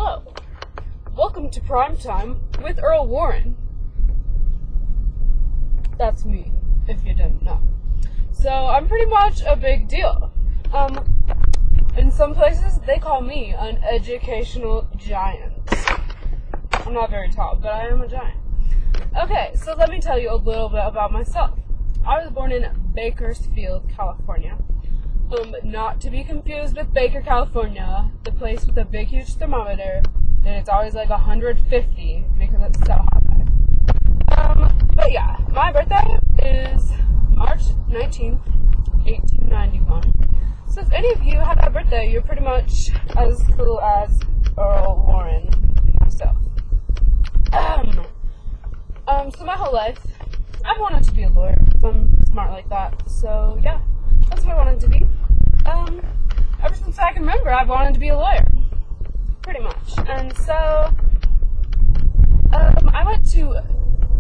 Hello. Welcome to Primetime with Earl Warren. That's me, if you didn't know. So, I'm pretty much a big deal. In some places, they call me an educational giant. I'm not very tall, but I am a giant. Okay, so let me tell you a little bit about myself. I was born in Bakersfield, California. Not to be confused with Baker, California, the place with a big, huge thermometer, and it's always like 150 because it's so hot there. But yeah, my birthday is March 19th, 1891. So if any of you have that birthday, you're pretty much as cool as Earl Warren myself. So my whole life, I've wanted to be a lawyer because I'm smart like that. So yeah, that's what I wanted to be. Ever since I can remember, I've wanted to be a lawyer, pretty much. And so, I went to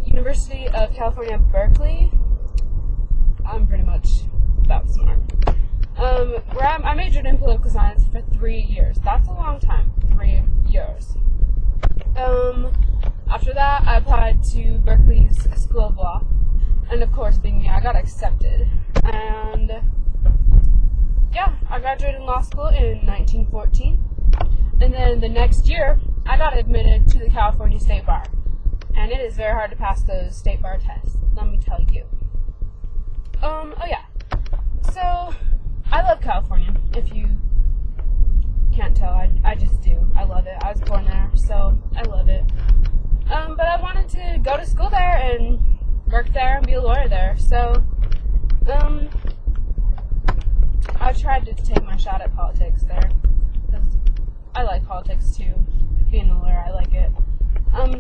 University of California, Berkeley. I'm pretty much that smart. Where I majored in political science for 3 years. That's a long time, 3 years. After that, I applied to Berkeley's School of Law. And of course, being me, I got accepted. And yeah, I graduated law school in 1914. And then the next year, I got admitted to the California State Bar. And it is very hard to pass those state bar tests, let me tell you. Oh yeah. So, I love California, if you can't tell. I just do. I love it. I was born there, so I love it. But I wanted to go to school there and work there and be a lawyer there. So, I tried to take my shot at politics there, because I like politics too. Being a lawyer, I like it.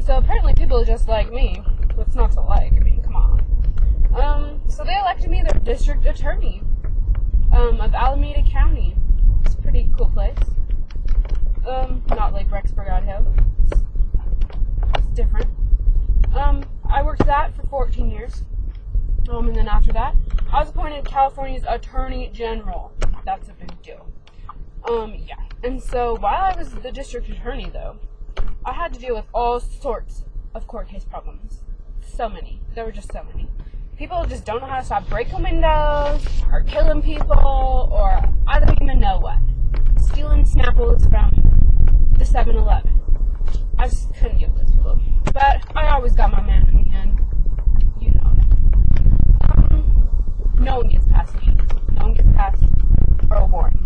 So apparently people just like me. What's not to like? I mean, come on. So they elected me their district attorney, of Alameda County. It's a pretty cool place. Not like Rexburg, Idaho. It's different. I worked that for 14 years. And then after that, I was appointed California's Attorney General. That's a big deal. Yeah. And so, while I was the district attorney, though, I had to deal with all sorts of court case problems. So many. There were just so many. People just don't know how to stop breaking windows, or killing people, or I don't even know what. Stealing Snapples from the 7-Eleven. I just couldn't deal with those people. But I always got my man in the end. You know it. No one gets past me. No one gets past Earl Warren.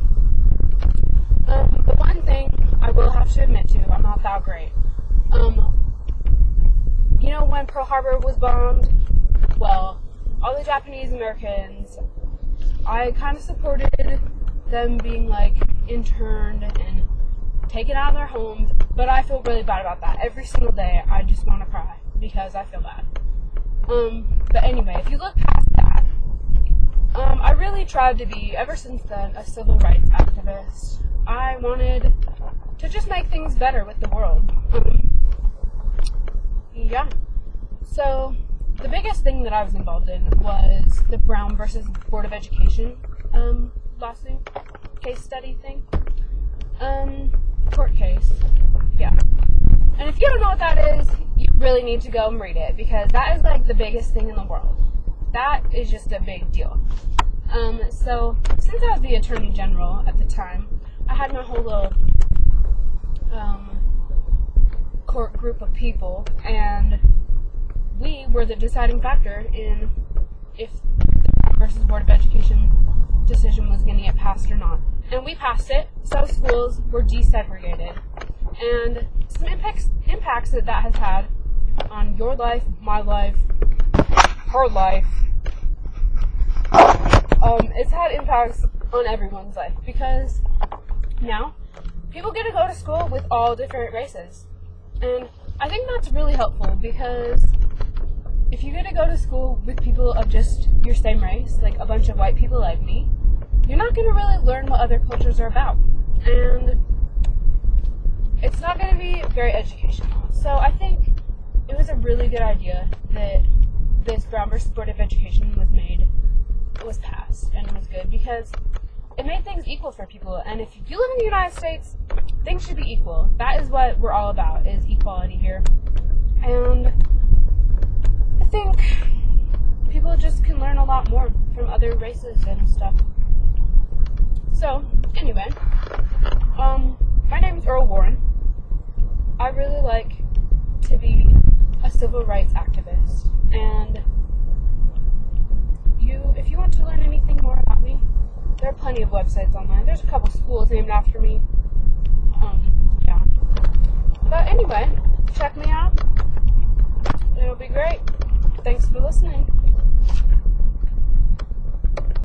The one thing I will have to admit to, I'm not that great. You know when Pearl Harbor was bombed? Well, all the Japanese Americans, I kind of supported them being like interned and taken out of their homes, but I feel really bad about that. Every single day, I just want to cry because I feel bad. But anyway, if you look past that, I really tried to be, ever since then, a civil rights activist. I wanted to just make things better with the world. Yeah. So, the biggest thing that I was involved in was the Brown versus Board of Education lawsuit, case study thing. Court case. Yeah. And if you don't know what that is, you really need to go and read it, because that is like the biggest thing in the world. That is just a big deal. So, since I was the Attorney General at the time, I had my whole little court group of people, and we were the deciding factor in if the Brown versus Board of Education decision was going to get passed or not. And we passed it, so schools were desegregated. And some impacts that has had on your life, my life, her life, it's had impacts on everyone's life, because now people get to go to school with all different races. And I think that's really helpful, because if you get to go to school with people of just your same race, like a bunch of white people like me, you're not going to really learn what other cultures are about. And it's not going to be very educational. So I think it was a really good idea that this Brown versus Board of Education was passed, and it was good, because it made things equal for people. And if you live in the United States, things should be equal. That is what we're all about, is equality here. And I think people just can learn a lot more from other races and stuff. So, anyway, my name is Earl Warren. I really like to be a civil rights activist, and if you want to learn anything more about me, there are plenty of websites online. There's a couple schools named after me. Yeah. But anyway, check me out. It'll be great. Thanks for listening.